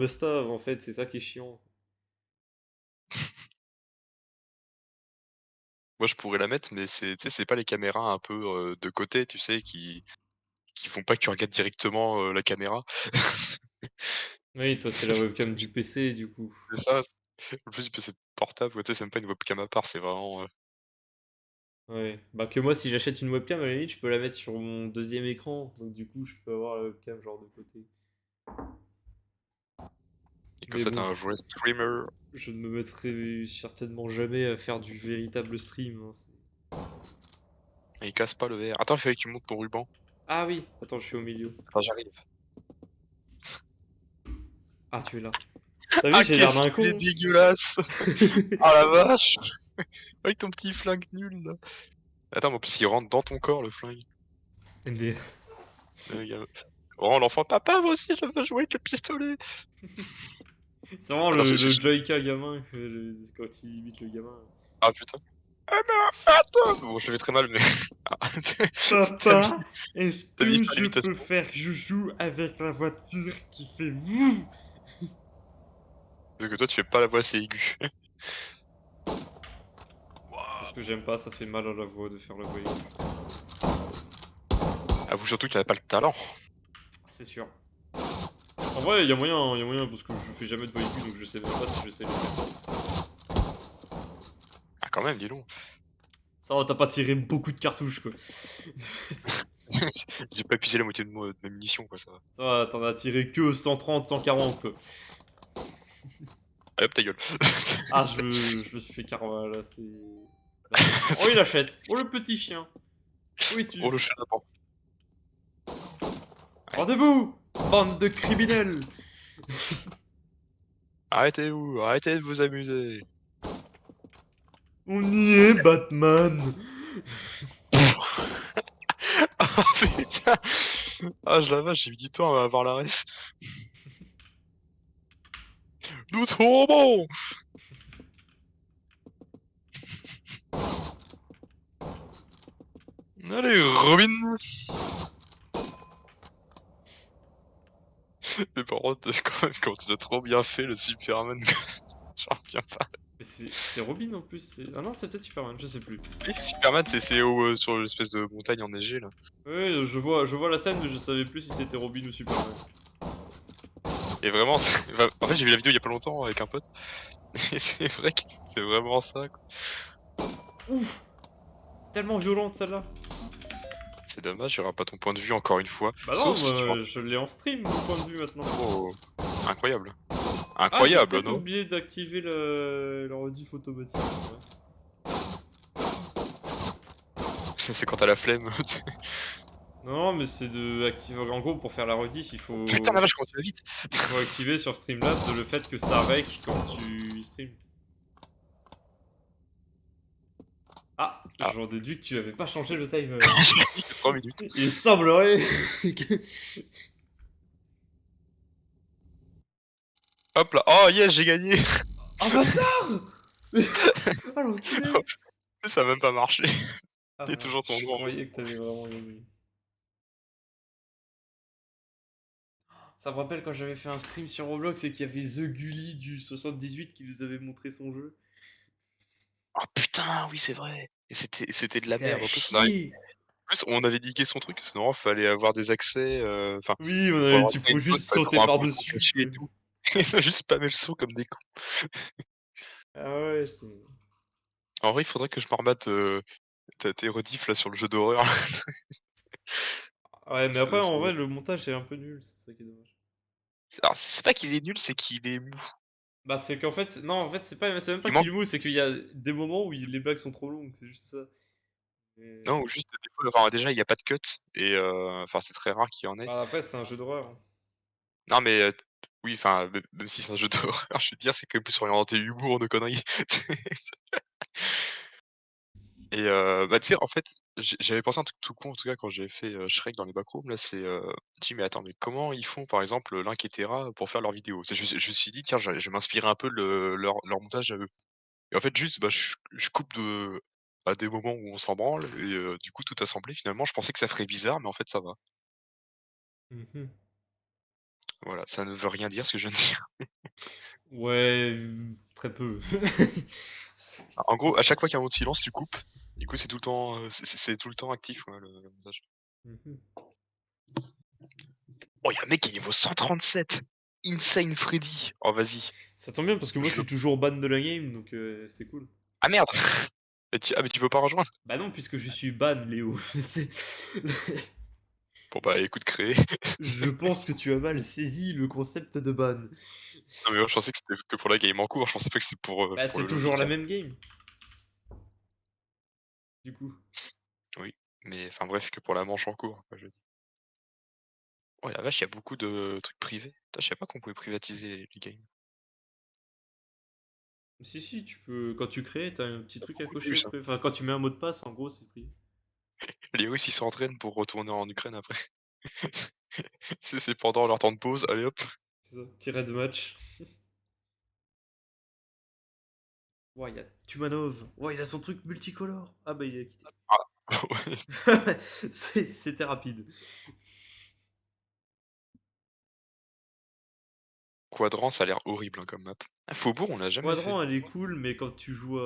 Basta, en fait, c'est ça qui est chiant. Moi, je pourrais la mettre, mais tu sais, c'est pas les caméras un peu, de côté, tu sais, qui font pas que tu regardes directement, la caméra. Oui, toi, c'est la webcam du PC, du coup. C'est ça, en plus, c'est portable, ouais, tu sais, c'est même pas une webcam à part, c'est vraiment, Ouais. Bah, que moi, si j'achète une webcam, à la limite, je peux la mettre sur mon deuxième écran. Donc, du coup, je peux avoir la webcam genre de côté. et comme Mais ça, tu bon, un vrai streamer. je ne me mettrai certainement jamais à faire du véritable stream, hein, Et il casse pas le verre. Attends, il fallait que tu montes ton ruban. Ah oui! Attends, je suis au milieu. Attends, j'arrive. Ah, tu es là. T'as vu, Ah, j'ai l'air qu'est-ce d'un qu'il est con, dégueulasse! Ah la vache! Avec ton petit flingue nul, là. Attends, mais en plus, il rentre dans ton corps, le flingue. Des- Gars. Oh, l'enfant: «Papa, moi aussi, je veux jouer avec le pistolet!» C'est vraiment Attends, le Joyka gamin quand il imite le gamin. ah putain. Ah non, attends! Bon, je le fais très mal, mais ah, tu vu Papa, est-ce tu vu que faire je peux l'imitation? faire joujou avec la voiture qui fait vous? Parce que toi, tu fais pas la voix assez aiguë. Parce que j'aime pas, ça fait mal à la voix de faire la voix aiguë. Avoue surtout que tu as pas le talent. C'est sûr. En vrai, y a moyen, parce que je fais jamais de voix aiguë, donc je sais même pas si je sais le faire. Ah quand même, dis donc. Ça va, tu pas tiré beaucoup de cartouches, quoi. J'ai pas épuisé la moitié de ma munition, quoi, ça va. Ça va, tu as tiré que 130, 140, quoi. Allez hop, ta gueule. Ah, je me suis fait karma, là, c'est... Là, c'est mort. Oh, il achète! Oh, le petit chien! Où Oh es-tu? le chien d'abord. Allez. Rendez-vous! Bande de criminels! Arrêtez-vous, arrêtez de vous amuser. On y est, Batman! Ah putain! Ah je la vache, j'ai mis du temps à avoir la ref. Nous tombons! Allez Robin! Mais par contre, quand même, quand tu l'as trop bien fait le Superman, j'en reviens pas. Mais c'est Robin en plus, c'est... Ah non, c'est peut-être Superman, je sais plus. Oui, Superman, c'est sur l'espèce de montagne enneigée là. Oui, je vois la scène, mais je savais plus si c'était Robin ou Superman. Et vraiment, bah, en fait, j'ai vu la vidéo il y a pas longtemps avec un pote, et c'est vrai que c'est vraiment ça, quoi. Ouf! Tellement violente celle-là! C'est dommage, il y aura pas ton point de vue encore une fois, Bah non, sauf si tu moi, je l'ai en stream, mon point de vue maintenant. oh, incroyable. Ah, j'ai Incroyable, peut-être non? oublié d'activer le rediff automatique. Ouais. C'est quand tu as la flemme. Non, non, mais c'est de activer. En gros, pour faire la rediff, Putain la vache, comment tu vas vite! il faut activer sur Streamlabs le fait que ça rec quand tu stream. Ah, Ah, j'en déduis que tu avais pas changé le timer. j'ai dit que 3 minutes. Il semblerait que... Hop là, oh yes, j'ai gagné! Ah, bâtard! Ah, l'enculé! Hop, ça a même pas marché. Tu Ah, toujours je tombé en croyais que t'avais vraiment gagné. Ça me rappelle quand j'avais fait un stream sur Roblox et qu'il y avait The Gully du 78 qui nous avait montré son jeu. oh putain, oui, c'est vrai! Et c'était de la C'était à merde. chier! En plus, on avait niqué son truc, parce que normalement, fallait avoir des accès, enfin, Oui, pour avoir tu accès à pouvais une zone, juste fallait sauter trouver un bouton par-dessus. caché et tout. Et on a juste spammé le saut comme des cons. Ah ouais, c'est... En vrai, il faudrait que je me remette, tes rediffs là sur le jeu d'horreur. Ouais, mais Ça après, en ça vrai, le montage est un peu nul, c'est ça qui est dommage. alors c'est pas qu'il est nul, c'est qu'il est mou. Bah, c'est qu'en fait, non, en fait, c'est même pas Il qu'il manque est mou, c'est qu'il y a des moments où les blagues sont trop longues, c'est juste ça. non, Et... ou juste des fois, enfin déjà, il y a pas de cut et enfin, c'est très rare qu'il y en ait. Bah, après, c'est un jeu d'horreur, hein. Non mais oui, enfin, même si c'est un jeu d'horreur, je veux dire, c'est quand même plus orienté humour de conneries. Et bah, tu sais, en fait, j'avais pensé à un truc tout con, en tout cas, quand j'avais fait, Shrek dans les backrooms là, c'est, je dis: «Mais attends, mais comment ils font, par exemple, Link et Terra pour faire leurs vidéos?» Tu sais, je me suis dit: «Tiens, je vais m'inspirer un peu de leur montage à eux» et en fait, juste, bah, je coupe à des moments où on s'en branle et du coup, tout assemblé, finalement, je pensais que ça ferait bizarre, mais en fait, ça va. Mmh. Voilà, ça ne veut rien dire ce que je viens de dire. Ouais, très peu. En gros, à chaque fois qu'il y a un mot de silence, tu coupes. Du coup, c'est tout le temps, c'est tout le temps actif, quoi, le montage. Mmh. Oh, il y a un mec qui est niveau 137! Insane Freddy! Oh vas-y, Ça tombe bien parce que moi je je suis toujours ban de la game donc c'est cool. ah merde! Mais tu peux pas rejoindre? Bah non, puisque je suis ban, Léo. C'est Bon bah écoute, créer. je pense que tu as mal saisi le concept de ban. Non mais moi je pensais que c'était que pour la game en cours, je pensais pas que c'était Bah, pour c'est le toujours la logiciel. même game, du coup. Oui, mais enfin bref, que pour la manche en cours, quoi, je veux dire. Oh la vache, il y a beaucoup de trucs privés. Putain, je savais pas qu'on pouvait privatiser les games. Si, si, tu peux quand tu crées, tu as un petit truc à Beaucoup de cocher plus, hein. après. Enfin, quand tu mets un mot de passe, en gros, c'est pris. Les Russes, ils s'entraînent pour retourner en Ukraine après. C'est pendant leur temps de pause, allez hop. C'est ça, tiret de match. Ouah, il y a Tumanov. Ouah, il a son truc multicolore. Ah bah, il a quitté. Ah, ouais. C'était rapide. Quadrant, ça a l'air horrible, hein, comme map. Ah, Faubourg, on l'a jamais fait. Quadrant, elle est cool, mais quand tu joues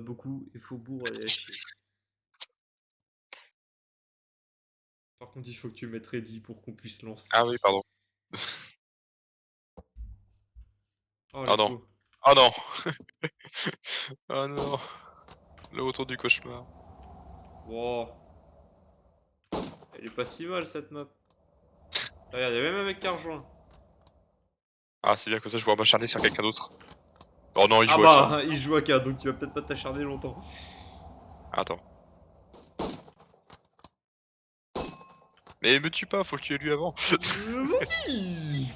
beaucoup, et Faubourg, elle est à chier. Par contre, il faut que tu mettes ready pour qu'on puisse lancer. Ah oui, pardon. Oh, Ah let's non. go. Ah non! Ah non! Le retour du cauchemar. Wow. Elle est pas si mal cette map. Regarde, il y a même un mec qui a rejoint. Ah, c'est bien, comme ça je pourrais m'acharner sur quelqu'un d'autre. Oh non, il Ah joue à K. bah, il joue à K, donc tu vas peut-être pas t'acharner longtemps. Attends. Mais me tue pas, faut le tuer lui avant. Vas-y.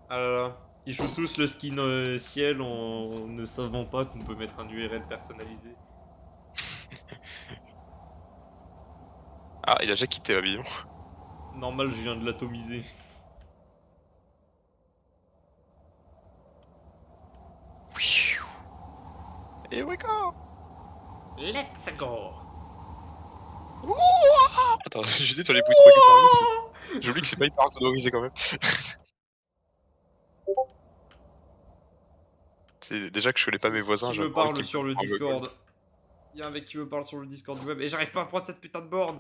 Ah là là. Ils jouent tous le skin ciel en ne savant pas qu'on peut mettre un URL personnalisé. Ah, il a déjà quitté l'avion. Normal, je viens de l'atomiser. Et we go! Let's go. Attends, j'ai dit, tu les bruits trop aigus par là, j'oublie que c'est pas hyper sonorisé quand même. C'est déjà que je connais pas mes voisins, Qui j'ai me pas envie parle qu'ils me sur prennent le pour un gogol. Discord? Il y a un mec qui me parle sur le Discord du web et j'arrive pas à prendre cette putain de board.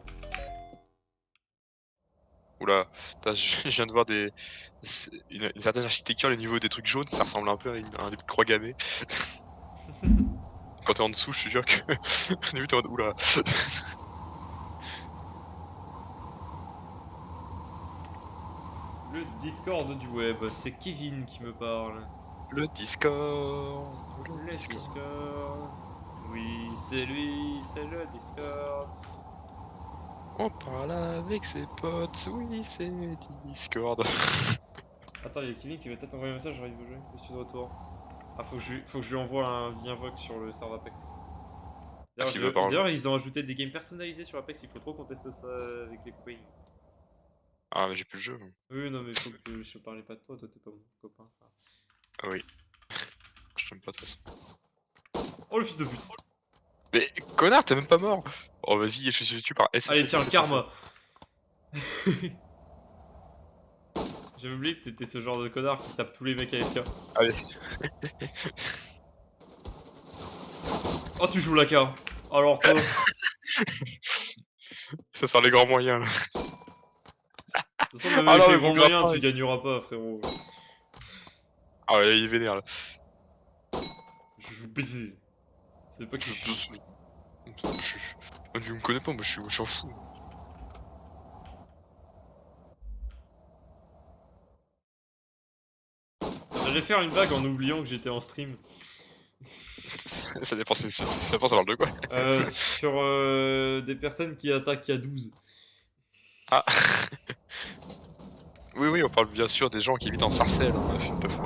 Ouh là, je viens de voir une certaine architecture, les niveaux des trucs jaunes, ça ressemble un peu à un début de croix gammée. Quand t'es en dessous, je te jure que au début t'es en mode: «Ouh là». Le Discord du web, c'est Kevin qui me parle. Le Discord, le Le Discord. Discord. Oui, c'est lui, c'est le Discord. On parle avec ses potes, oui, c'est Discord. Attends, il y a Kevin qui va peut-être envoyer un message, j'arrive au jeu, je suis de retour. Ah, faut que je lui envoie un via Vox sur le serveur Apex. Ah, s'il veut parler. D'ailleurs, ils ont ajouté des games personnalisés sur Apex, il faut trop qu'on teste ça avec les copains. Ah, mais j'ai plus le jeu. Oui, non, mais il faut que je parlais pas de toi, toi t'es pas mon copain. Enfin. Ah oui, je t'aime pas de toute façon. Oh le fils de pute! Mais connard, t'es même pas mort! Oh vas-y, je suis tué par Allez, tiens, SSS. karma! J'avais oublié que t'étais ce genre de connard qui tape tous les mecs AFK. Allez, Oh, tu joues la K! Alors toi, ça sert les grands moyens là. de toute façon, même Ah avec non, les mais mon grands moyens, grappin! tu gagneras pas, frérot. Ah ouais, là, il est vénère là. Je vous baiser. C'est pas qui Je je suis. tu me connais pas, moi je m'en fous. J'allais faire une blague en oubliant que j'étais en stream. Ça dépend, ça dépend, ça parle de quoi? Sur des personnes qui attaquent à 12. Ah! Oui, oui, on parle bien sûr des gens qui habitent en Sarcelles, hein, film de foi.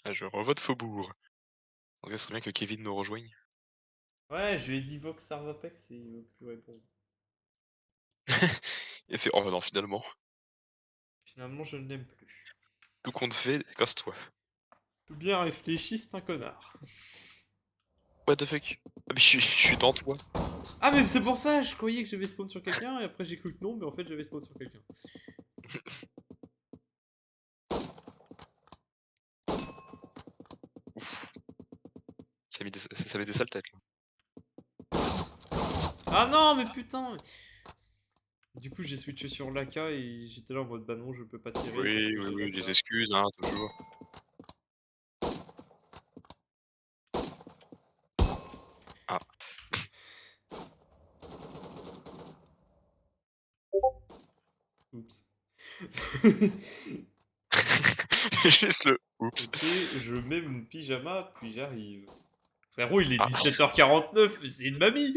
Ah, je revote Faubourg. En tout cas, ce serait bien que Kevin nous rejoigne. Ouais, je lui ai dit Vox Servapex et il veut plus répondre. Et fait: «Oh non, finalement, Finalement, je ne l'aime plus. tout compte fait, casse-toi». Tout bien réfléchi, c'est un connard. What the fuck? Ah mais je suis dans toi. Ah, mais c'est pour ça, je croyais que j'avais spawn sur quelqu'un, et après j'ai cru que non, mais en fait j'avais spawn sur quelqu'un. Ouf, ça met des sales têtes là. Ah non, mais putain! Du coup, j'ai switché sur l'AK et j'étais là en mode bah non, je peux pas tirer parce Oui, que oui, j'ai oui, l'AK. les excuses, hein, toujours. Ah. Oups. Juste le oups. Ok, je mets mon pyjama, puis j'arrive. Frérot, il est Ah. 17h49, c'est une mamie!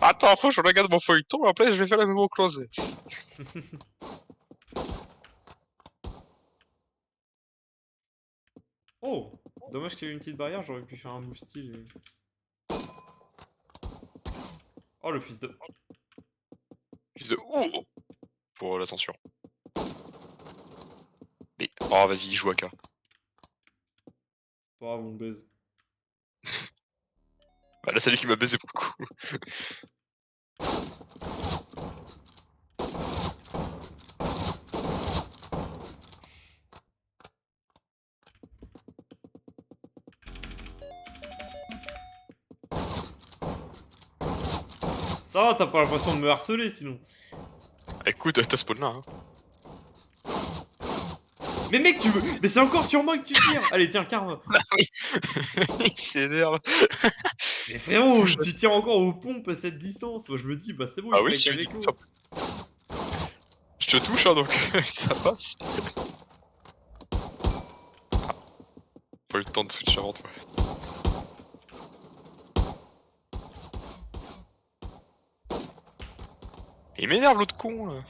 Attends, faut que je regarde mon feuilleton, après je vais faire la même au closet. Oh! Dommage qu'il y ait une petite barrière, j'aurais pu faire un move style. Oh, le fils de. Fils de ouh! Pour la censure. Mais oh vas-y, joue à K. Pas grave, on baise. Bah là, c'est lui qui m'a baisé pour le coup. Ça va, t'as pas l'impression de me harceler sinon. Écoute, t'as spawn là, hein. Mais mec, tu veux. Mais c'est encore sur moi que tu tires! Allez, tiens, karma! Ah oui. Il s'énerve. Mais frérot, Touche. tu tires encore aux pompes à cette distance! Moi je me dis, bah c'est bon, il Ah se oui, fake tu me dis avec que l'autre. je te touche, hein, donc ça passe. Ah, pas eu le temps de switch avant toi. Il m'énerve l'autre con là.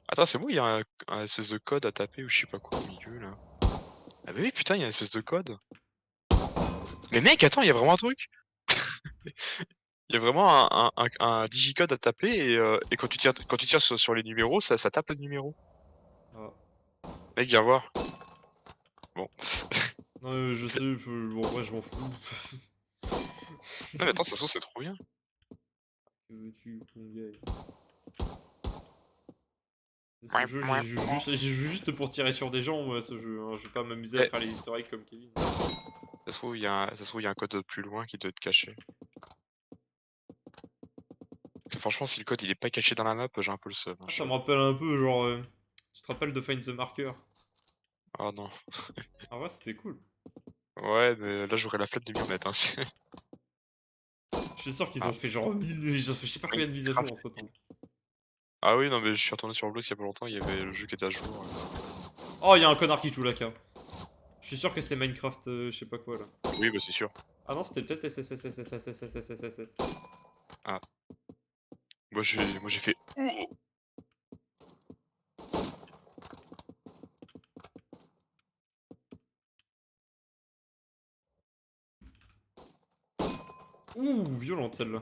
Attends, c'est bon, il y a un espèce de code à taper ou je sais pas quoi au milieu là. Ah bah oui, putain, il y a une espèce de code. Mais mec, attends, il y a vraiment un truc. Il y a vraiment un digicode à taper et quand tu tires sur les numéros, ça tape le numéro. Ah. Mec, viens voir. Bon. Non, je sais, bon, en vrai, je m'en fous. Non mais attends, ça se trouve, c'est trop bien. Que veux-tu qu'on gagne? Ce jeu, j'ai juste pour tirer sur des gens, moi, ce jeu, hein. Je vais pas m'amuser à Eh, faire les historiques comme Kevin. ça se trouve, il y a un code plus loin qui doit être caché. Parce que franchement, si le code il est pas caché dans la map, j'ai un peu le seum, hein, Ah, je ça me t'avoue. rappelle un peu, genre, tu te rappelles de Find the Marker? Ah non. Ah ouais, c'était cool. Ouais, mais là j'aurais la flemme de m'y remettre, hein. Je suis sûr qu'ils Ah, ont fait genre 1000, ils ont fait je sais pas oui, combien de mises à grave. jour entre temps. Ah oui, non mais je suis retourné sur Roblox il y a pas longtemps, il y avait le jeu qui était à jour. Oh, il y a un connard qui joue la K. Je suis sûr que c'est Minecraft, je sais pas quoi là. Oui, bah c'est sûr. Ah non, c'était peut-être SSSSSSSSSSSS. Ah, moi j'ai fait ouh! Ouh, violente celle-là.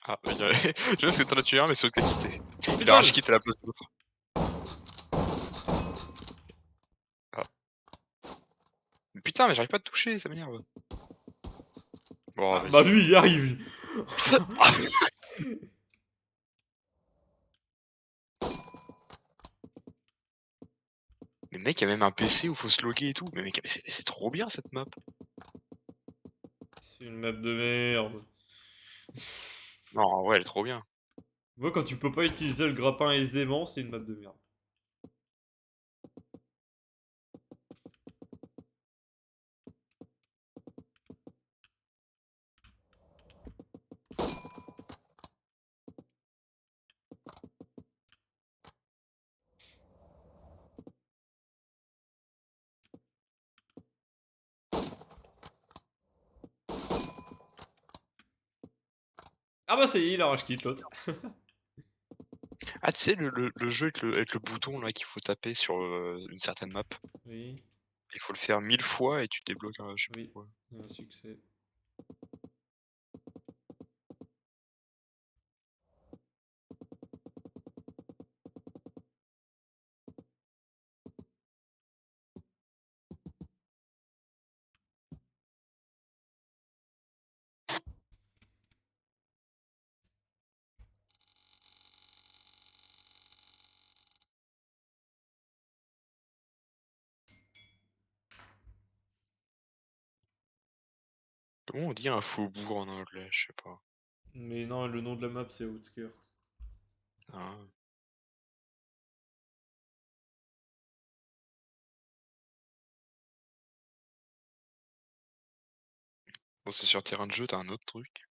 Ah, bah, il y a je pense que t'en as tué un, mais c'est l'autre qui a quitté. Il a rage Putain! quitté à la place de l'autre. Ah. Putain, mais j'arrive pas à te toucher, ça m'énerve. Bon, Ah bah vas-y. lui, il y arrive lui. Mais mec, il y a même un PC où faut se loguer et tout. Mais mec, c'est trop bien cette map. C'est une map de merde. Non, ouais, elle est trop bien. Moi, quand tu peux pas utiliser le grappin aisément, c'est une map de merde. Ah bah ça y est, il a rage quitte l'autre. Ah, tu sais, le jeu avec le bouton là qu'il faut taper sur une certaine map. Oui, Il faut le faire 1000 fois et tu débloques un je sais pas oui, quoi. un succès. Comment on dit un faubourg en anglais? Je sais pas. Mais non, le nom de la map, c'est Outskirt. Ah. Bon, c'est sur terrain de jeu, t'as un autre truc?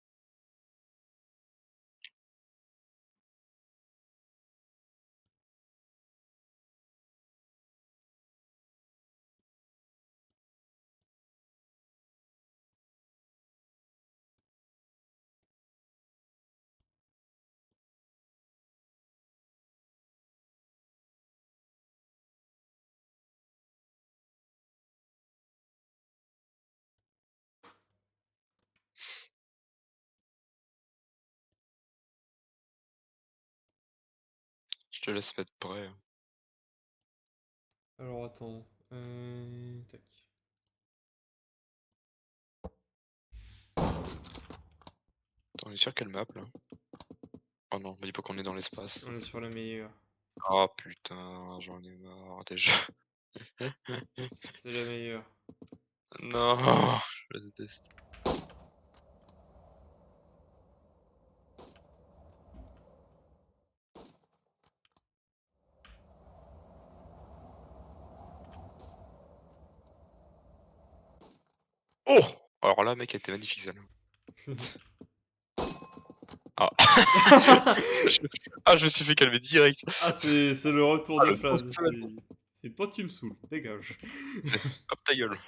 Je te laisse mettre prêt. Alors attends. Tac. Attends, on est sur quelle map là? Oh non, me dis pas qu'on est dans l'espace. On est sur la meilleure. Ah putain, j'en ai marre déjà. C'est la meilleure. Non, je la déteste. Oh! Alors là, mec, elle était magnifique celle-là. Ah. Je je me suis fait calmer direct. Ah, c'est le retour Ah de le gros flamme. salaud. C'est toi, tu me saoules. Dégage. Allez, hop ta gueule.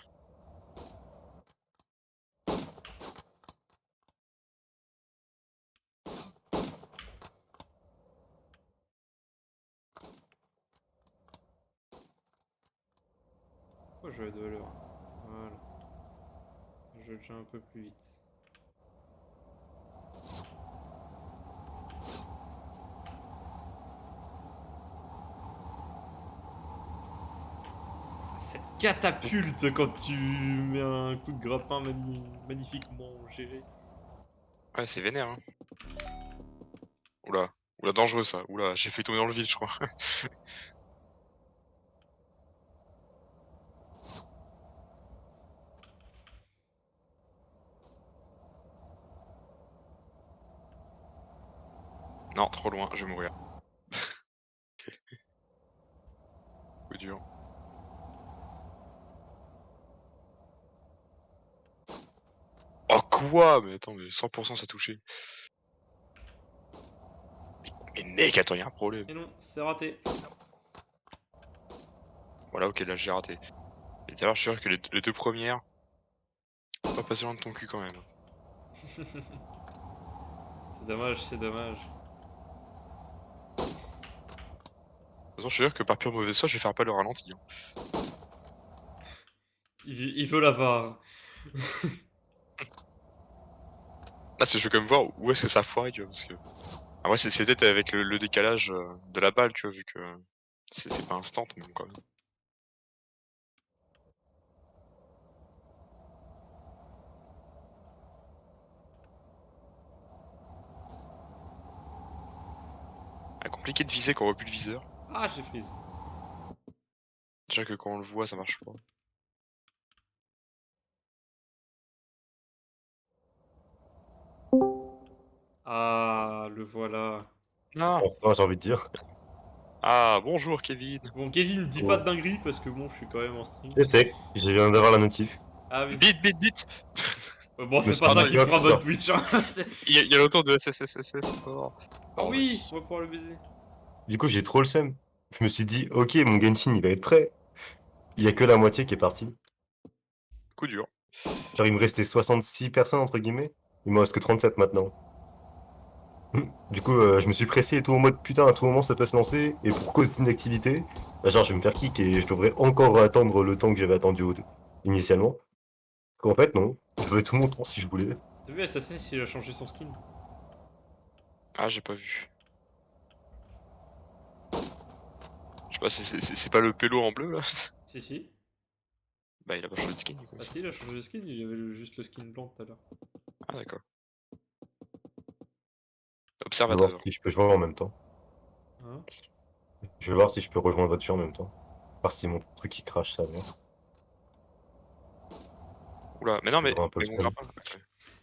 Pourquoi je vais de l'heure? Voilà. Je vais déjà un peu plus vite. Cette catapulte quand tu mets un coup de grappin magnifiquement géré. Ouais, c'est vénère, hein. Oula, oula, dangereux ça. Oula, j'ai fait tomber dans le vide, je crois. Non, trop loin, je vais mourir. Coup dur. Oh quoi? Mais attends, mais 100% ça touché. Mais mec, attends, y'a un problème. Et non, c'est raté. Voilà, OK, là j'ai raté. Et d'ailleurs, je suis sûr que les 2 premières, pas passer loin de ton cul quand même. C'est dommage, c'est dommage. De toute façon, je suis sûr que par pure mauvaise foi, je vais faire pas le ralenti, hein. Il veut la VAR. Là, c'est je veux quand même voir où est-ce que ça foire, tu vois? Parce que ah ouais, c'est peut-être avec le décalage, de la balle, tu vois? Vu que c'est pas instant, mais bon quand même. Ah, compliqué de viser quand on voit plus le viseur. Ah, j'ai freeze. Déjà que quand on le voit, ça marche pas. Ah, le voilà. Ah! Enfin, j'ai envie de dire. Ah, bonjour Kevin! Bon, Kevin, dis pas de Ouais. dinguerie parce que bon, je suis quand même en stream. Je sais, je viens d'avoir la notif. Ah oui. Bit, bit, bit! Bon, Je me c'est suis pas fait ça Attends, qui me fera Xbox, bonne toi. Twitch, hein. il y a le tour de SSSSS. Oh. Ah Oh, oui, vas-y. on va pouvoir le baiser. Du coup, j'ai trop le seum. Je me suis dit, ok, mon Genshin, il va être prêt. Il y a que la moitié qui est partie. Coup dur. Genre, il me restait 66 personnes, entre guillemets. Il me reste que 37 maintenant. Du coup, je me suis pressé et tout en mode, putain, à tout moment, ça peut se lancer. Et pour cause d'inactivité, bah, genre, je vais me faire kick et je devrais encore attendre le temps que j'avais attendu initialement. Qu'en fait, non. J'avais tout mon temps si je voulais. T'as vu Assassin s'il a changé son skin? Ah, j'ai pas vu. Je sais pas, c'est pas le pélo en bleu là? Si, si. Bah, il a pas changé de skin du coup, Ah ça. si, il a changé de skin, il avait juste le skin blanc tout à l'heure. Ah, d'accord. Je vais voir Observateur. si je peux jouer en même temps. Hein? Je vais voir si je peux rejoindre votre jeu en même temps. Voir si mon truc il crash, ça va. Oula, mais non, mais, Avoir un peu mais le mon seum. grappin.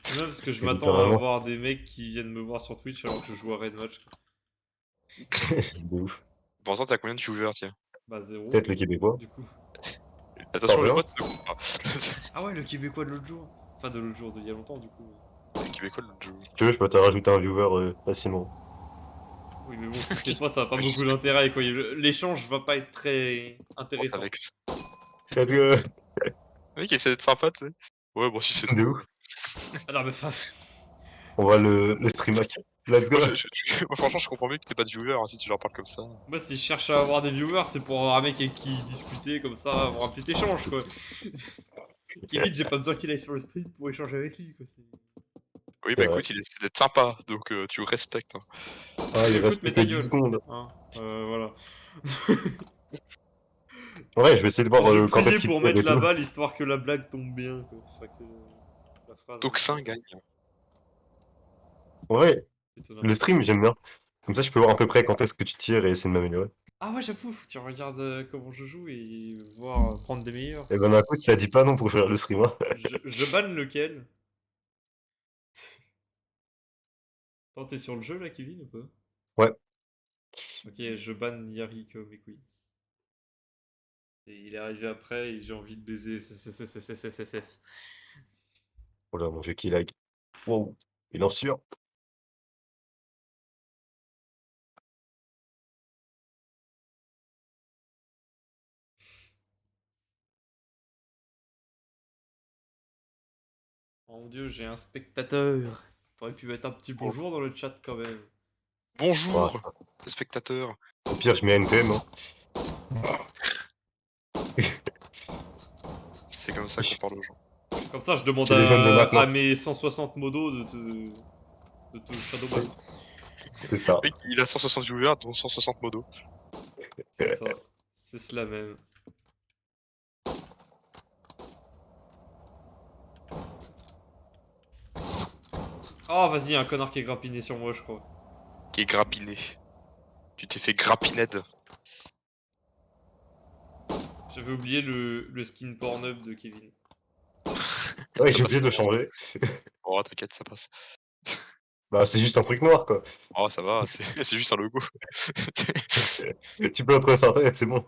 C'est bien parce que je Et m'attends à littéralement, avoir des mecs qui viennent me voir sur Twitch alors que je joue à Red Match. de ouf. Pour l'instant, t'as combien de viewers, tiens? Bah, zéro, Peut-être le Québécois. du coup. Attention, Pas le bien. bot ne compte pas. Ah ouais, le Québécois de l'autre jour. Enfin, de l'autre jour, d'il y a longtemps, du coup. Les Québécois, le jeu. Si tu veux, je peux te rajouter un viewer facilement. Oui, mais bon, si c'est toi, ça a pas beaucoup d'intérêt, quoi. L'échange va pas être très Oh, intéressant. Alex. Let's go. Le mec essaie d'être sympa, tu sais. Ouais, bon, si c'est De toi. ouf. Ah non, mais enfin, On va le stream hack. Let's go. Moi, moi, franchement, je comprends mieux que t'aies pas de viewers hein, si tu leur parles comme ça. moi, si je cherche à avoir des viewers, c'est pour avoir un mec avec qui discuter, comme ça, avoir un petit échange, quoi. Kevin, j'ai pas besoin qu'il aille sur le stream pour échanger avec lui, quoi. Oui, C'est bah vrai. écoute, il essaie d'être sympa, donc tu le respectes. Hein. Ah, il Écoute, reste mais plus que ta 10 gueule. secondes. Hein, voilà. Ouais, je vais essayer de voir Je quand priais est-ce qu'il pour tire mettre et la tout. balle, histoire que la blague tombe bien, quoi. Enfin, que la phrase... Toxin gagne. Ouais, étonnamment. le stream, j'aime bien. Comme ça, je peux voir à peu près quand est-ce que tu tires et essayer de m'améliorer. Ah ouais, j'avoue, faut que tu regardes comment je joue et voir prendre des meilleurs. Et ben, d'un coup, ça dit pas non pour faire le stream. Hein. Je banne lequel? Attends, t'es sur le jeu là, Kevin, ou pas? Ouais. Ok, je banne Yari comme mes couilles. Et il est arrivé après et j'ai envie de baiser SSSSSSSS. Oh là, mon jeu qui lag. Wow, il en sure. Oh mon dieu, j'ai un spectateur. T'aurais pu mettre un petit bonjour dans le chat quand même. Bonjour, Ouais. les spectateurs. Au pire, je mets NTM. Hein. C'est comme ça qu'on parle aux gens. Comme ça, je demande C'est les jeunes de à maintenant. mes 160 modos de te shadowban. C'est ça. Le mec, il a 160 viewers, dont 160 modos. C'est ça. C'est cela même. Oh, vas-y, un connard qui est grappiné sur moi, je crois. Qui est grappiné. Tu t'es fait grappined. J'avais oublié le skin Pornhub de Kevin. Ouais, Ça j'ai passe oublié de le comment, changer. Oh, t'inquiète, ça passe. Bah, c'est juste un truc noir, quoi. Oh, ça va, c'est c'est juste un logo. Tu peux le trouver sur internet, c'est bon.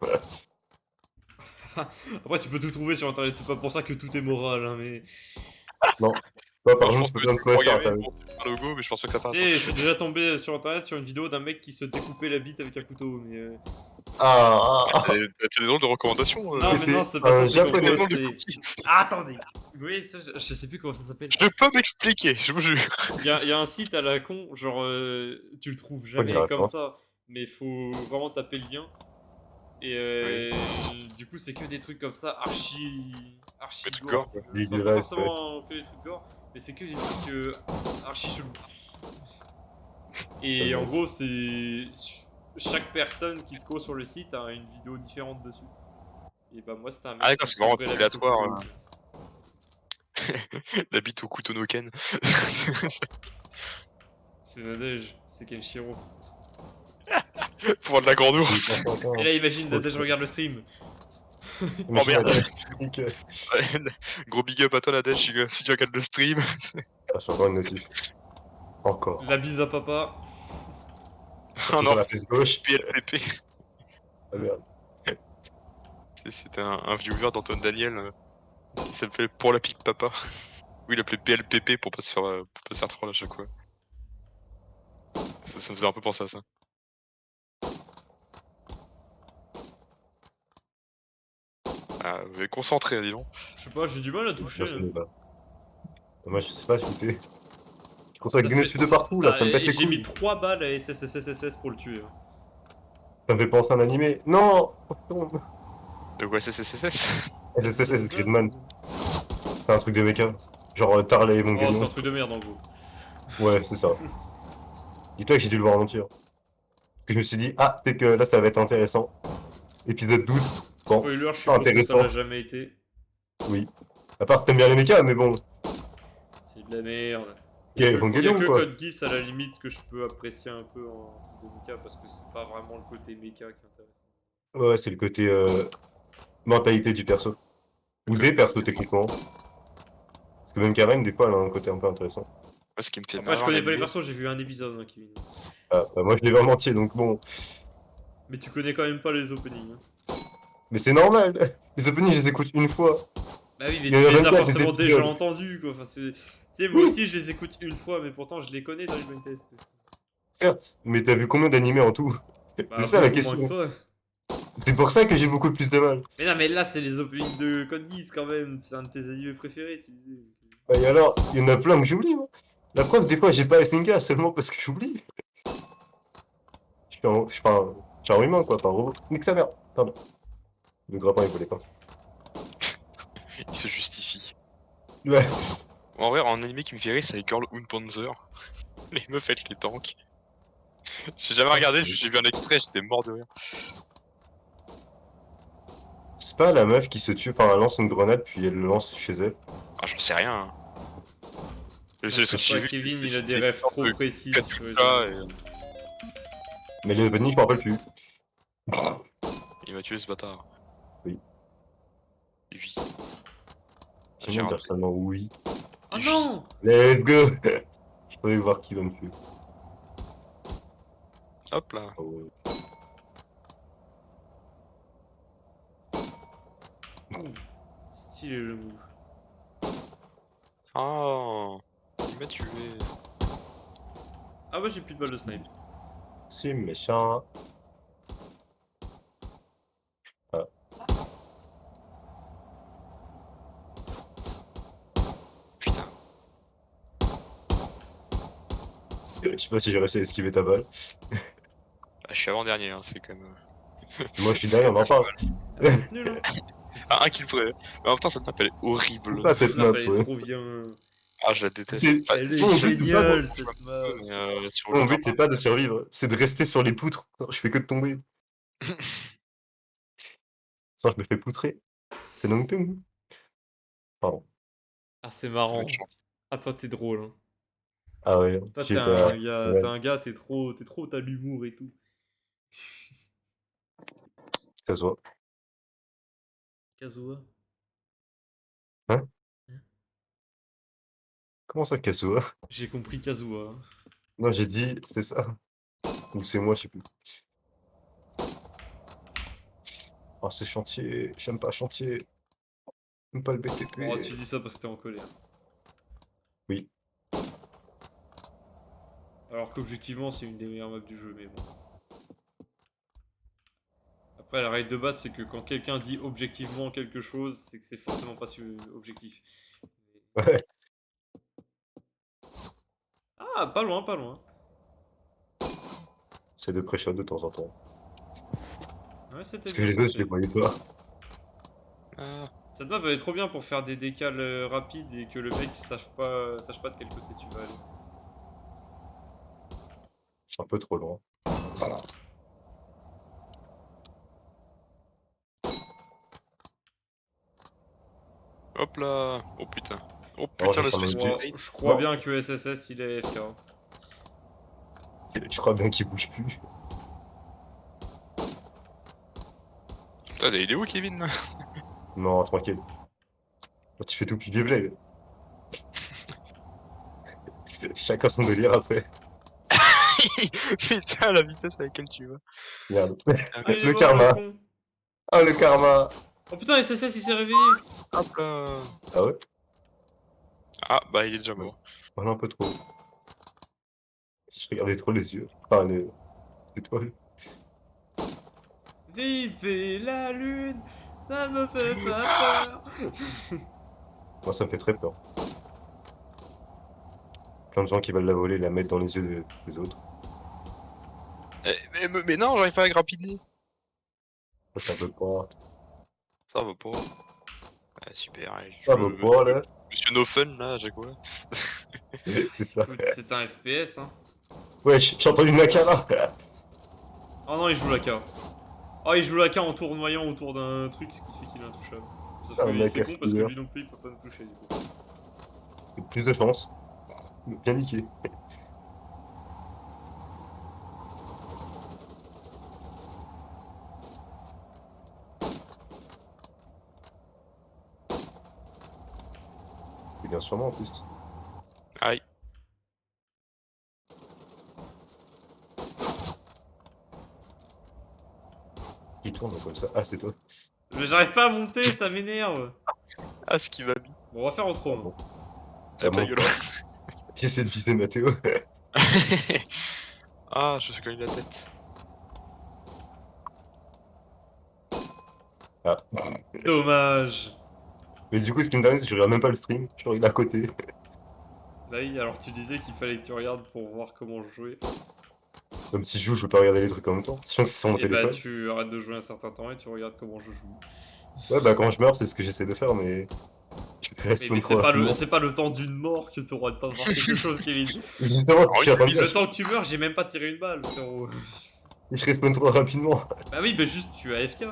Après, tu peux tout trouver sur internet, c'est pas pour ça que tout est moral, hein, mais. Non. Toi, par Je contre, pense tu peux que bien tu le peux trouver sur programmer internet. pour faire un logo, mais je pense pas que ça Tu passe. sais, je suis déjà tombé sur internet sur une vidéo d'un mec qui se découpait la bite avec un couteau, mais. Ah, T'as des drôles de recommandations Non, mais non, c'est pas un ça, c'est qu'en japonais. gros, de c'est. cookies. Ah, attendez! Oui, ça, je sais plus comment ça s'appelle. Je peux m'expliquer, je vous jure. Il y a un site à la con, genre, tu le trouves Faut dire jamais la comme référence. ça, mais faut vraiment taper le lien. Et Oui. du coup, c'est que des trucs comme ça, archi Des trucs gore, gore, un petit quoi. peu. Enfin, pas Dégueulasse, ouais. forcément que des trucs gore, mais c'est que des trucs archi chelous. Et en gros, c'est chaque personne qui scrolle sur le site a une vidéo différente dessus. Et bah moi, c'était un Ah mec d'accord, qui c'est vraiment s'ouvrait la bite au aléatoire. couteau. La bite au couteau no Ken. C'est Nadège, c'est Kenshiro. Pour de la grande ours. Et là, imagine, Trop Nadège regarde le stream. Mais Oh merde. technique. Gros big up à toi Nadège si tu regardes le stream. Ah, je suis encore une notif. Encore. La bise à papa. Oh Surtout non, sur la face gauche. PLPP. Ah merde. C'était un viewer d'Antoine Daniel qui s'appelait Pour la pique papa. Oui, il appelait PLPP pour pas se faire troll à chaque fois. Ça me faisait un peu penser à ça. Ah, vous êtes concentré, dis donc. Je sais pas, j'ai du mal à toucher. Moi, je Là. connais pas. Moi, je sais pas shooter. Je conçois avec Ça des fait- notifs de partout, là, ça me pète les J'ai mis couilles. 3 balles à SSSSS pour le tuer. Hein. Ça me fait penser à un animé. Non. De quoi SSSS? SSS, Gridman. C'est un truc de mecha. Genre Tarley et Oh, c'est un Evangelion. truc de merde en gros. Ouais, c'est ça. Dis-toi que j'ai dû le voir en entier. Hein. Que je me suis dit, ah, peut-être que là, ça va être intéressant. Épisode 12. Bon, Spoiler, je pas suppose que ça intéressant. l'a jamais été. Oui. À part que t'aimes bien les mechas, mais bon. C'est de la merde. Il y a Il y a Evangelion, que quoi. Code Geass à la limite que je peux apprécier un peu en truc de mecha parce que c'est pas vraiment le côté mecha qui est intéressant. Ouais, c'est le côté mentalité du perso. Ou Le des côté- persos, techniquement. que même Karen, des fois, elle a un côté un peu intéressant. Moi, ce qui me fait Après, je marrer en connais pas les animé, persos, j'ai vu un épisode, hein, Kevin. Ah, bah, moi, je l'ai vu en entier, donc bon. Mais tu connais quand même pas les openings. Hein. Mais c'est normal. Les openings, je les écoute une fois. Bah oui, mais Il y tu en a les même as pas des forcément déjà épisodes. entendus, quoi. Enfin, tu sais, moi Oui, aussi, je les écoute une fois, mais pourtant, je les connais dans les blind tests. certes. Mais t'as vu combien d'animés en tout? C'est Bah, ça la beaucoup moins que question. toi. C'est pour ça que j'ai beaucoup plus de mal. Mais non, mais là, c'est les openings de Code Geass quand même. C'est un de tes animés préférés, tu disais. Bah, et alors, il y en a plein que j'oublie, moi. La preuve, des fois, j'ai pas SNK seulement parce que j'oublie. Je suis un humain, quoi, pas un robot. Nique sa mère. Pardon. Le grappin, il voulait pas. il se justifie. Ouais. En vrai, en animé qui me fait rire, c'est Girl Unpanzer. Les meufs avec les tanks. J'ai jamais regardé, j'ai vu un extrait, j'étais mort de rire. C'est pas la meuf qui se tue, enfin, elle lance une grenade, puis elle le lance chez elle. Ah, j'en sais rien. Hein. Le Je seul truc sais que j'ai pas, vu, Kevin, il a c'est des une rêves sorte trop de précis sur les Katusha animés. Mais les openings, je m'en rappelle plus. il m'a tué ce bâtard. Oui. Oui. J'aime J'ai bien dire raté. seulement oui. Oh non! Let's go. Je pourrais voir qui va me tuer. Hop là. Ah ouais. Ouh, stylé le move. Ah, il m'a tué. Ah ouais, j'ai plus de balles de snipe. C'est méchant. Ah. Putain. Je sais pas si j'ai réussi à esquiver ta balle. Ah, je suis avant-dernier, hein, c'est quand même. Moi, je suis derrière, on en parle. Ah, vous êtes nul, hein? Ah, un kill près. Mais en même temps, cette map elle est J'aime horrible. pas Cette cette map, map, elle est ouais. trop bien. Ah, je la déteste. C'est... Enfin, Elle est Mon but, c'est pas géniale, de... cette map. mais, sur le Mon but, grappin. c'est pas de survivre, c'est de rester sur les poutres. Je fais que de tomber. Sans, je me fais poutrer. C'est donc tout. Pardon. Ah, c'est Ça va être marrant. gentil. Ah, toi, t'es drôle, hein. Ah ouais, Toi, j'étais à... t'es Ouais, un gars, t'as l'humour et tout. ça se voit. Kazuha? Hein? Hein. Comment ça, Kazuha? J'ai compris Kazuha. Hein. Non, j'ai dit, c'est ça. Ou c'est moi, je sais plus. Oh, c'est chantier. J'aime pas chantier. J'aime pas le Oh, BTP. tu dis ça parce que t'es en colère. Oui. Alors qu'objectivement, c'est une des meilleures maps du jeu, mais bon. Après, la règle de base, c'est que quand quelqu'un dit objectivement quelque chose, c'est que c'est forcément pas objectif. Ouais. Ah, pas loin, pas loin. C'est de pré-shot de temps en temps. Ouais, c'était Parce que bien les autres, je les tenté. voyais pas. Ah, Cette map, elle est trop bien pour faire des décales rapides et que le mec sache pas de quel côté tu vas aller. Je suis un peu trop loin. Voilà. hop là. Oh putain. Oh Alors, putain, je le ferme Space les yeux. Pirate. Je crois Non. bien que SSS, il est FK. Je crois bien qu'il bouge plus. Putain, il est où, Kevin là? Non, tranquille. Tu fais tout plus gameplay. Chacun son délire après. Putain, la vitesse à laquelle tu vas. Merde. Ah, il est Le mort, le karma. con. Ah, le karma. Oh putain, SSS, il s'est réveillé. Hop là. Ah ouais? Ah, bah, il est déjà Ouais. mort. Voilà un peu trop. Je regardais trop les yeux. Enfin, les étoiles. Vivez la lune, ça me fait pas peur. Moi, ça me fait très peur. Plein de gens qui veulent la voler, la mettre dans les yeux des autres. Mais non, j'arrive pas à grappiner. Ça veut pas. Ça va pas. Ah, super. Allez, Ça veut pas, là. Monsieur No Fun, là, j'ai quoi? C'est ça. Écoute, c'est un FPS, hein. Wesh, j'ai entendu Nakara. Oh non, il joue la K. Oh, il joue la K en tournoyant autour d'un truc, ce qui fait qu'il est intouchable. Sauf Un que mec c'est con parce que aspireur. lui non plus, il peut pas me toucher du coup. Plus de chance. Bien niqué. Il vient sur moi en plus. Aïe. Qui tourne comme ça. Ah, c'est toi. Mais j'arrive pas à monter, ça m'énerve. Ah, ce qui m'a mis. Bon, on va faire autrement. Bon. Ah, ta monte gueule. pas. J'essaie de viser Mathéo. Ah, je me suis cogné la tête. Ah. Dommage. Mais du coup, ce qui me dingue, c'est que je regarde même pas le stream. Je regarde à côté. Bah oui, alors tu disais qu'il fallait que tu regardes pour voir comment jouer. Comme si je joue, je peux pas regarder les trucs en même temps. Sachant que c'est sur mon Et bah téléphone. tu arrêtes de jouer un certain temps et tu regardes comment je joue. Ouais, bah quand je meurs, c'est ce que j'essaie de faire, mais. Je respawn Mais trop rapidement. c'est pas le temps d'une mort que t'auras le temps de voir quelque chose, Kevin. Justement, c'est ce que je suis en train de Le dire. temps que tu meurs, j'ai même pas tiré une balle, frérot. Je respawn trop rapidement. Bah oui, bah juste tu es AFK.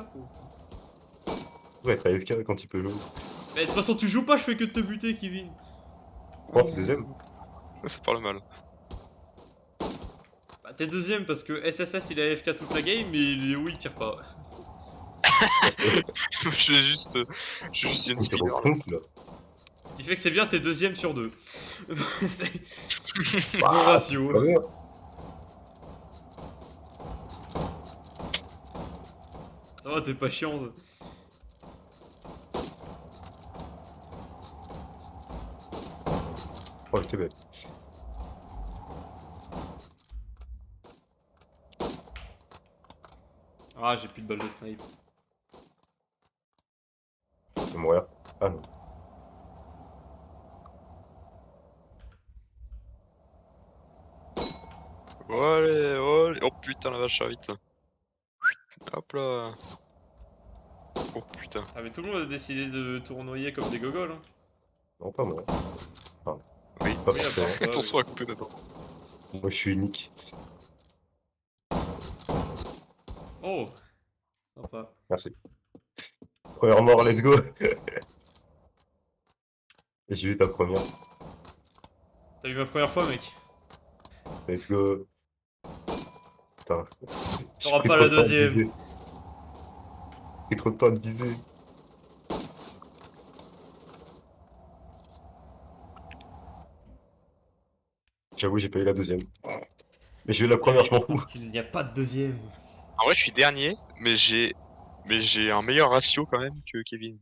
Ouais, être AFK quand tu peux jouer. Mais de toute façon, tu joues pas, je fais que de te buter, Kevin. Oh, t'es deuxième. C'est pas le mal. Bah t'es deuxième parce que SSS il est AFK toute la game, mais Léo il tire pas. Je vais juste une Tu speeder là. retrompes là. Ce qui fait que c'est bien, t'es deuxième sur deux. C'est bon Bah, ratio. pas bien. Ça va, t'es pas chiant. Oh, j'étais bête. Ah, j'ai plus de balles de snipe. Je vais mourir. Ah non. Allez, allez. Oh putain, la vache, ça va vite. Hop là. Oh putain. Ah, mais tout le monde a décidé de tournoyer comme des gogoles. Hein. Non, pas moi. Oui. Pas Oui, forcément. d'accord. Attention à couper d'abord. Moi, je suis unique. Oh, sympa. Merci. Première mort, let's go. Et j'ai eu ta première. T'as eu ma première fois, mec. Let's go. Putain. J'ai T'auras pris pas trop la de temps à deuxième. viser. J'ai pris trop de temps de viser. J'avoue, j'ai pas eu la deuxième. Mais j'ai eu la première, je m'en fous. Parce qu'il n'y a pas de deuxième. En vrai, je suis dernier, mais j'ai un meilleur ratio quand même que Kevin.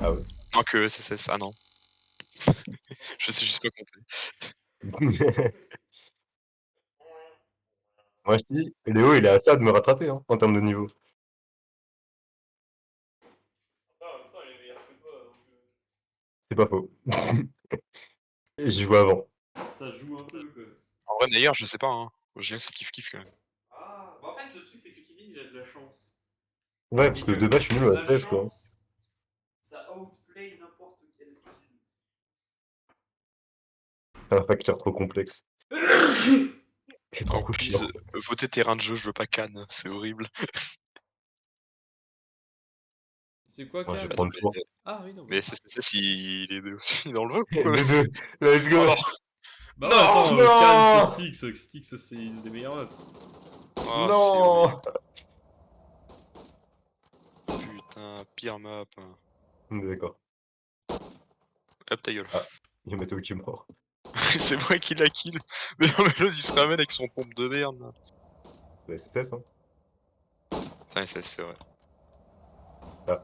Ah ouais. Non, que SSS. Ah non. Je sais juste pas compter. Moi, je dis, Léo, il est à ça de me rattraper, hein, en termes de niveau. C'est pas faux. Et j'y jouais avant. Ça joue un peu, quoi. En vrai, d'ailleurs, je sais pas, hein. Je dirais que c'est kiff-kiff quand même. Ah, bah en fait, le truc, c'est que Kevin, il a de la chance. Ouais, parce que de base, je suis nul à la FPS, quoi. chance, ça outplay n'importe quel style. C'est un facteur trop complexe. C'est En trop plus, chiant. voter terrain de jeu, je veux pas Cannes, c'est horrible. C'est quoi, Moi, je Cam vais prendre le tour. Ah oui, non. Mais SSS, il est aussi dans le jeu ou quoi? Les deux, let's go. Oh, Bah Non, ouais, attends, non. Cannes, c'est Styx. Styx, c'est une des meilleures maps. oh, Non. c'est horrible. Putain, pire map. D'accord. Hop ta gueule. Ah, il y a Mathéo qui est mort. C'est moi qui l'a kill. Mais non, mais l'autre il se ramène avec son pompe de merde là. C'est SSS, hein. Ça, c'est vrai. Ah.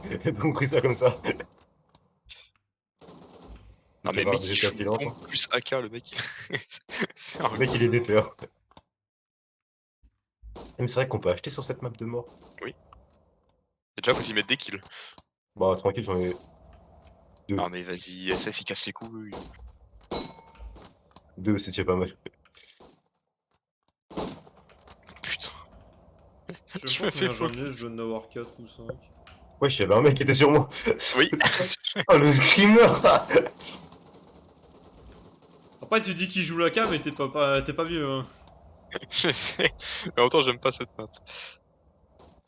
J'ai pas compris ça comme ça. Non, mais mec, il j'étais joue silence. pompe plus AK, le mec. C'est un Le mec, il est déter. Mais c'est vrai qu'on peut acheter sur cette map de mort. Et déjà, faut y mettre des kills. Bah, tranquille, j'en ai Non, mais vas-y, SS il casse les couilles. deux, c'est déjà pas mal. Putain. Je Je sais me pas fais combien j'en ai, focus. je dois en avoir 4 ou 5. Ouais, il y avait un mec qui était sur moi. Oui. Oh, le screamer. Après, tu dis qu'il joue la cam, mais t'es pas mieux, hein. Je sais. Mais en même temps, j'aime pas cette map.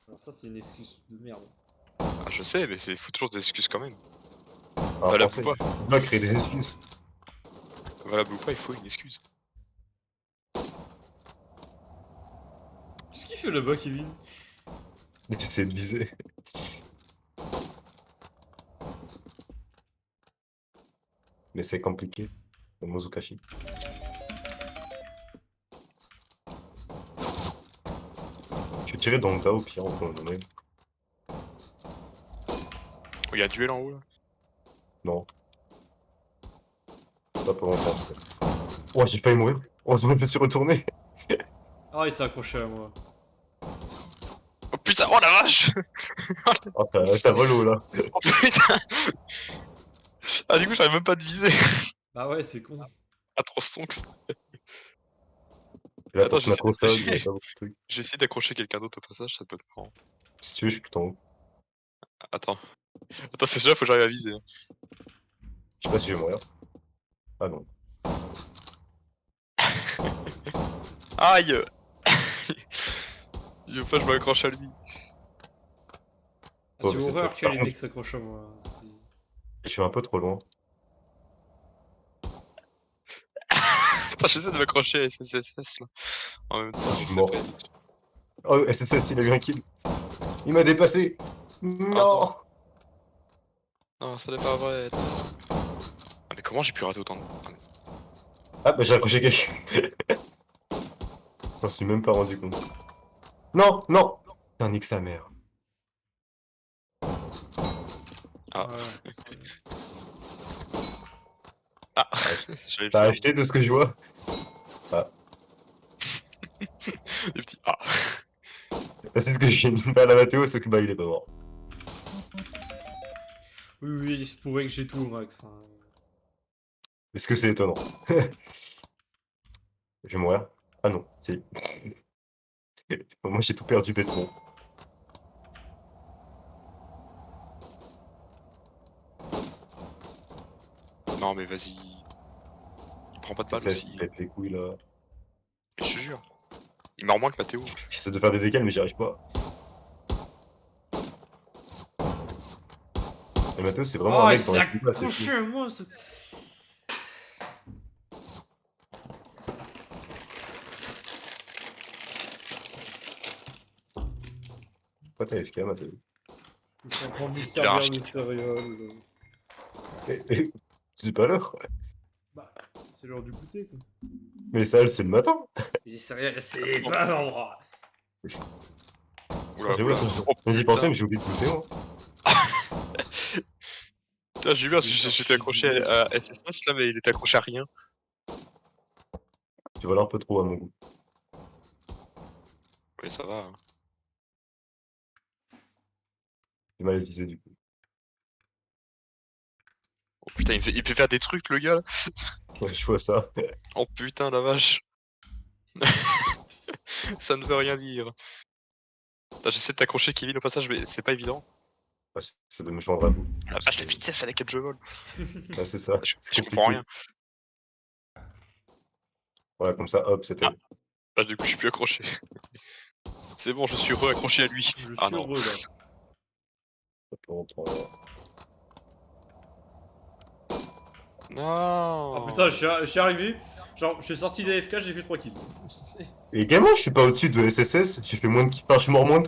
Alors ça, c'est une excuse de merde. Ah, je sais, mais faut toujours des excuses quand même. Alors, Valable français, ou pas. il va créer des excuses. Valable ou pas, il faut une excuse. Qu'est-ce qu'il fait là-bas, Kevin? J'essaie de viser. Mais c'est compliqué. Le Mozukashi. Je vais tirer dans le tas au pire, on peut en donner. Oh, il y a un duel en haut là. Non. Pas pour longtemps. Oh, j'ai failli mourir. Heureusement, je me suis retourné. Ah, il s'est accroché à moi. Oh putain, oh la vache. Oh, ça vole haut là. Oh putain. Ah du coup j'arrive même pas à te viser. Bah ouais, c'est con. Ah trop stonks. Et là, Attends, pour ma console, il y a pas beaucoup de trucs. J'ai essayé d'accrocher quelqu'un d'autre au passage, ça peut être marrant. Si tu veux, je suis tout en haut. Attends. Attends, c'est déjà, faut que j'arrive à viser. Hein. Je sais pas si je vais mourir. Ah non. Aïe. Il veut pas que je m'accroche à lui. Ah, Oh, j'ai mais c'est horreur ça, que par les contre- mecs s'accrochent à moi. Je suis un peu trop loin. Putain, j'essaie de m'accrocher à SSS là. En même temps, Je suis mort. Oh, SSS, il a eu un kill. Il m'a dépassé. Non. non, ça n'est pas vrai. Ah mais comment j'ai pu rater autant de... Ah, bah j'ai accroché quelqu'un. Je m'en suis même pas rendu compte. Non, non. Putain, nique sa mère. Ah. Ouais. Ah, T'as j'allais le T'as faire. acheté de ce que je vois? Les petits... Ah. C'est ce que j'ai une balle à Mathéo, ce que bah il est pas mort. Oui, oui, il se pourrait que j'ai tout au max. Hein. Est-ce que c'est étonnant? Je vais mourir. Ah non, si. Moi j'ai tout perdu bêtement. Non mais vas-y. Il prend pas de balle SSS, aussi. il pète les couilles là. Mais je te jure. Il meurt moins que Mathéo. J'essaie de faire des décals mais j'y arrive pas. Et Mathéo c'est vraiment un Oh, il mec dans s'est la pas, c'est accroché fou. à moi. Pourquoi t'as FK Mathéo? Je suis en train de me Il a un servir de shit. céréales. C'est pas l'heure. Bah, c'est l'heure du goûter quoi. Mais les salles c'est le matin. Les céréales, c'est pas l'endroit. Oula, J'ai oula. oublié Oh, j'y pensais putain. mais j'ai oublié de goûter moi. Putain, j'ai vu parce que j'étais accroché à SSS là, mais il était accroché à rien. Tu voles un peu trop à mon goût. Oui, ça va. Hein. J'ai mal visé du coup. Oh putain, il peut faire des trucs le gars là. Ouais, je vois ça. Oh putain, la vache. Ça ne veut rien dire. Putain, j'essaie de t'accrocher Kevin au passage, mais c'est pas évident. Ouais, c'est de me joindre à vous. La vache, la vitesse à laquelle je vole. Ouais, c'est ça. Je C'est comprends compliqué. rien. Voilà, comme ça, hop, c'était. Bah, du coup, je suis plus accroché. C'est bon, je suis re-accroché à lui. Je Ah suis non. heureux là. Ça peut rentrer. Non. Ah putain, je suis arrivé. Genre, je suis sorti d'AFK, j'ai fait 3 kills. Et également, je suis pas au-dessus de SSS. J'ai fait moins de kills. Enfin, je suis mort moins de